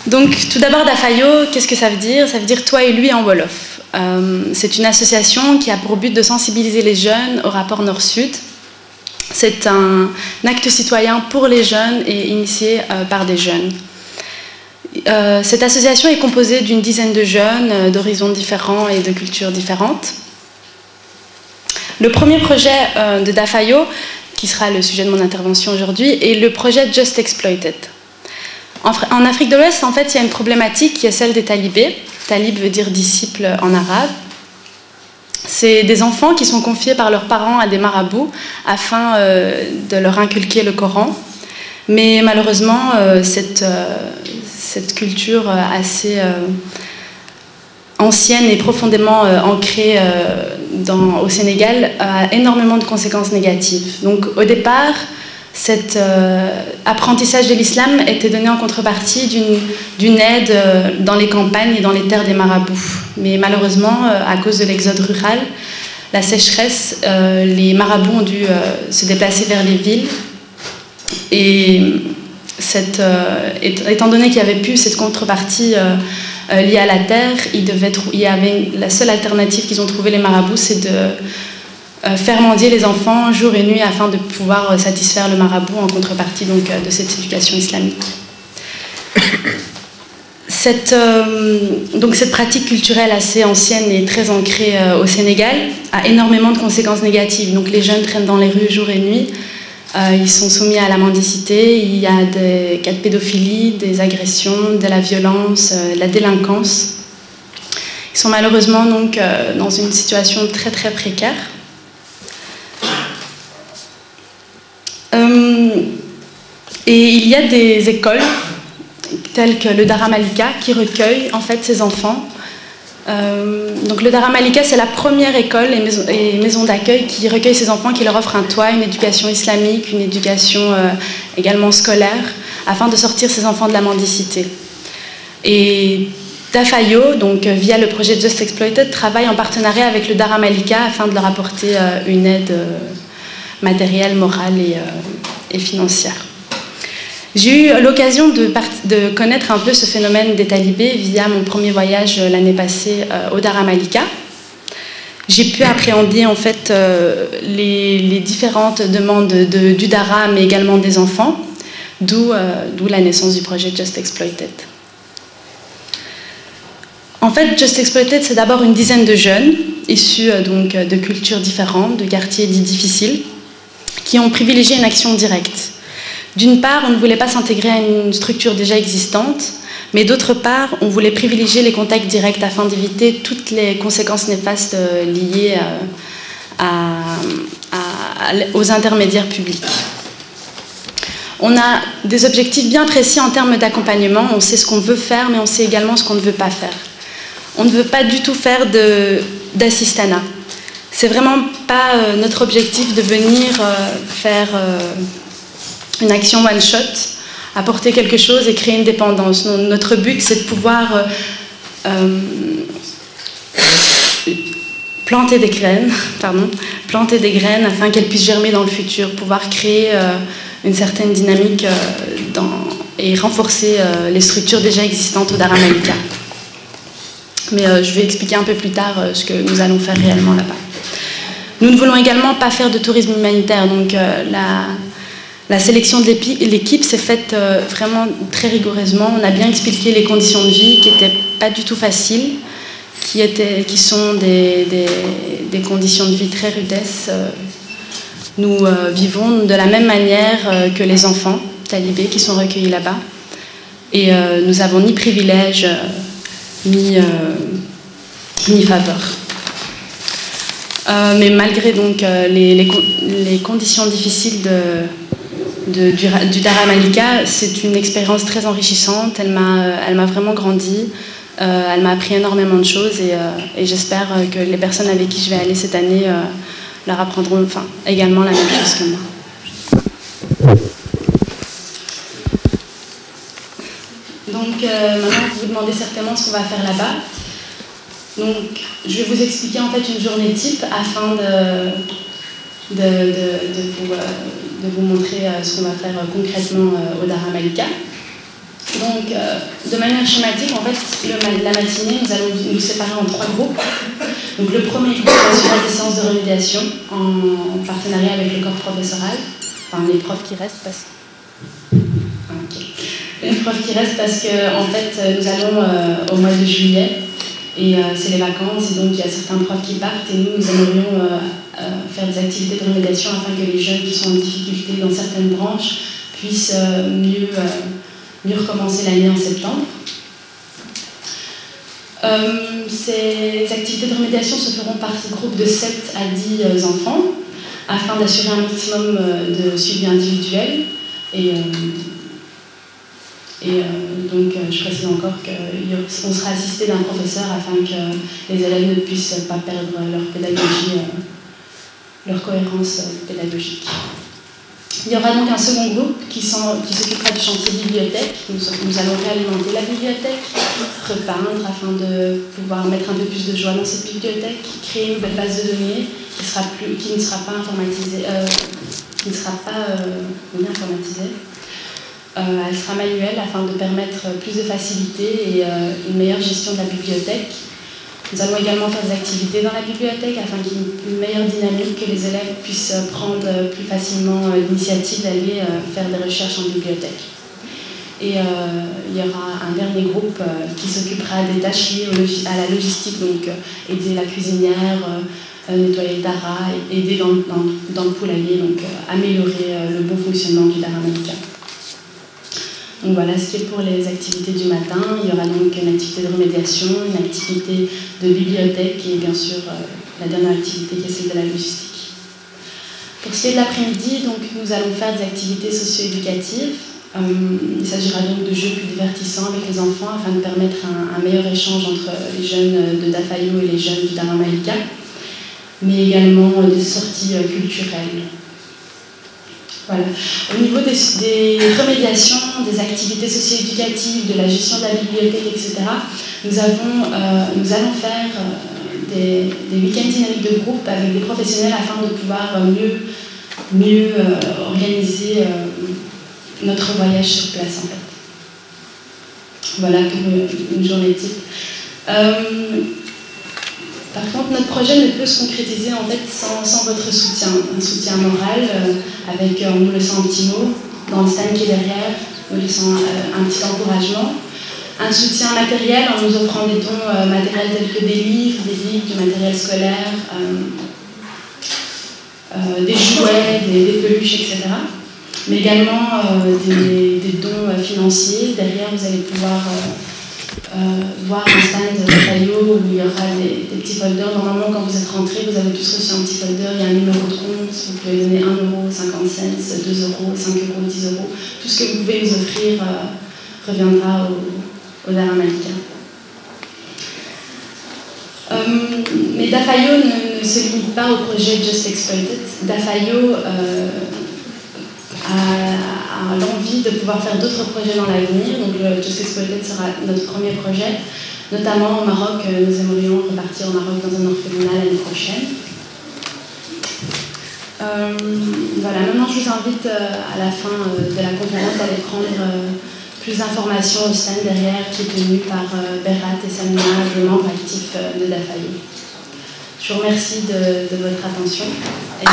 Donc, tout d'abord, Dafayo, qu'est-ce que ça veut dire? Ça veut dire toi et lui en Wolof. C'est une association qui a pour but de sensibiliser les jeunes au rapport Nord-Sud. C'est un acte citoyen pour les jeunes et initié par des jeunes. Cette association est composée d'une dizaine de jeunes d'horizons différents et de cultures différentes. Le premier projet de Dafayo, qui sera le sujet de mon intervention aujourd'hui, est le projet Just Exploited. En Afrique de l'Ouest, en fait, il y a une problématique qui est celle des talibés. Talib veut dire disciple en arabe. C'est des enfants qui sont confiés par leurs parents à des marabouts afin de leur inculquer le Coran. Mais malheureusement, cette culture assez ancienne et profondément ancrée au Sénégal a énormément de conséquences négatives. Donc au départ, cet apprentissage de l'islam était donné en contrepartie d'une aide dans les campagnes et dans les terres des marabouts. Mais malheureusement, à cause de l'exode rural, la sécheresse, les marabouts ont dû se déplacer vers les villes. Et étant donné qu'il n'y avait plus cette contrepartie liée à la terre, la seule alternative qu'ils ont trouvée, les marabouts, c'est de faire mendier les enfants jour et nuit afin de pouvoir satisfaire le marabout en contrepartie donc, de cette éducation islamique. Cette pratique culturelle assez ancienne et très ancrée au Sénégal a énormément de conséquences négatives. Donc les jeunes traînent dans les rues jour et nuit, ils sont soumis à la mendicité, il y a des cas de pédophilie, des agressions, de la violence, de la délinquance. Ils sont malheureusement donc, dans une situation très très précaire. Et il y a des écoles telles que le Dara Malika qui recueillent en fait ces enfants. Donc le Dara Malika, c'est la première école et maison d'accueil qui recueille ces enfants, qui leur offre un toit, une éducation islamique, une éducation également scolaire, afin de sortir ces enfants de la mendicité. Et Dafayo, donc via le projet Just Exploited, travaille en partenariat avec le Dara Malika afin de leur apporter une aide matérielle, morale et financière. J'ai eu l'occasion de connaître un peu ce phénomène des talibés via mon premier voyage l'année passée au Dara Malika. J'ai pu appréhender en fait les différentes demandes du Dara, mais également des enfants, d'où la naissance du projet Just Exploited. En fait, Just Exploited, c'est d'abord une dizaine de jeunes issus donc, de cultures différentes, de quartiers dits difficiles, qui ont privilégié une action directe. D'une part, on ne voulait pas s'intégrer à une structure déjà existante, mais d'autre part, on voulait privilégier les contacts directs afin d'éviter toutes les conséquences néfastes liées aux intermédiaires publics. On a des objectifs bien précis en termes d'accompagnement. On sait ce qu'on veut faire, mais on sait également ce qu'on ne veut pas faire. On ne veut pas du tout faire d'assistanat. C'est vraiment pas notre objectif de venir faire une action one-shot, apporter quelque chose et créer une dépendance. Notre but, c'est de pouvoir planter des graines afin qu'elles puissent germer dans le futur, pouvoir créer une certaine dynamique et renforcer les structures déjà existantes au Dara Malika. Mais je vais expliquer un peu plus tard ce que nous allons faire réellement là-bas. Nous ne voulons également pas faire de tourisme humanitaire, donc la sélection de l'équipe s'est faite vraiment très rigoureusement. On a bien expliqué les conditions de vie qui n'étaient pas du tout faciles, qui sont des conditions de vie très rudesses. Nous vivons de la même manière que les enfants talibés qui sont recueillis là-bas. Et nous n'avons ni privilège, ni faveur. Mais malgré donc, les conditions difficiles du Dara Malika, c'est une expérience très enrichissante. Elle m'a vraiment grandi. Elle m'a appris énormément de choses et j'espère que les personnes avec qui je vais aller cette année leur apprendront également la même chose que moi. Donc maintenant, vous vous demandez certainement ce qu'on va faire là-bas. Donc, je vais vous expliquer en fait une journée type afin de vous montrer ce qu'on va faire concrètement au Dara Malika. Donc, de manière schématique, en fait, la matinée, nous allons nous séparer en 3 groupes. Donc, le premier groupe assurera des séances de remédiation en partenariat avec le corps professoral. Enfin, les profs qui restent parce que... Okay. Les profs qui restent parce que, en fait, nous allons au mois de juillet et c'est les vacances, et donc il y a certains profs qui partent et nous aimerions faire des activités de remédiation afin que les jeunes qui sont en difficulté dans certaines branches puissent mieux recommencer l'année en septembre. Ces activités de remédiation se feront par groupe de 7 à 10 enfants afin d'assurer un maximum de suivi individuel. Donc, je précise encore qu'on sera assisté d'un professeur afin que les élèves ne puissent pas perdre leur pédagogie, leur cohérence pédagogique. Il y aura donc un second groupe qui s'occupera du chantier bibliothèque. Nous allons réalimenter la bibliothèque, repeindre afin de pouvoir mettre un peu plus de joie dans cette bibliothèque, créer une nouvelle base de données qui ne sera pas informatisée, elle sera manuelle afin de permettre plus de facilité et une meilleure gestion de la bibliothèque. Nous allons également faire des activités dans la bibliothèque afin qu'il y ait une meilleure dynamique, que les élèves puissent prendre plus facilement l'initiative d'aller faire des recherches en bibliothèque. Et il y aura un dernier groupe qui s'occupera des tâches liées à la logistique, donc aider la cuisinière, nettoyer le dara, aider dans le poulailler, donc améliorer le bon fonctionnement du dara malika. Donc voilà ce qui est pour les activités du matin. Il y aura donc une activité de remédiation, une activité de bibliothèque et bien sûr la dernière activité qui est celle de la logistique. Pour ce qui est de l'après-midi, donc nous allons faire des activités socio-éducatives. Il s'agira donc de jeux plus divertissants avec les enfants afin de permettre un meilleur échange entre les jeunes de Dafayo et les jeunes du Dara Malika, mais également des sorties culturelles. Voilà. Au niveau des remédiations, des activités socio-éducatives, de la gestion de la bibliothèque, etc., nous allons faire des week-ends dynamiques de groupe avec des professionnels afin de pouvoir mieux organiser notre voyage sur place, en fait. Voilà comme une journée type. Par contre, notre projet ne peut se concrétiser en fait sans votre soutien, un soutien moral en nous laissant un petit mot dans le stand qui est derrière, nous laissant un petit encouragement, un soutien matériel en nous offrant des dons matériels tels que des livres, du matériel scolaire, des jouets, des peluches, etc. Mais également des dons financiers. Derrière, vous allez pouvoir voir un stand de Dafayo où il y aura des petits folders. Normalement, quand vous êtes rentrés, vous avez tous reçu un petit folder, il y a un numéro de compte, vous pouvez donner 1 €, 50 cents, 2 €, 5 €, 10 €. Tout ce que vous pouvez nous offrir reviendra au Dara Malika. Mais Dafayo ne se limite pas au projet Just Exploited. Dafayo a l'envie de pouvoir faire d'autres projets dans l'avenir. Donc le Just Exploited sera notre premier projet. Notamment au Maroc, nous aimerions repartir au Maroc dans un orphelinat l'année prochaine. Voilà, maintenant je vous invite à la fin de la conférence d'aller prendre plus d'informations au stand derrière qui est tenu par Berat et Samina, les membres actifs de Dafayo. Je vous remercie de votre attention. Et,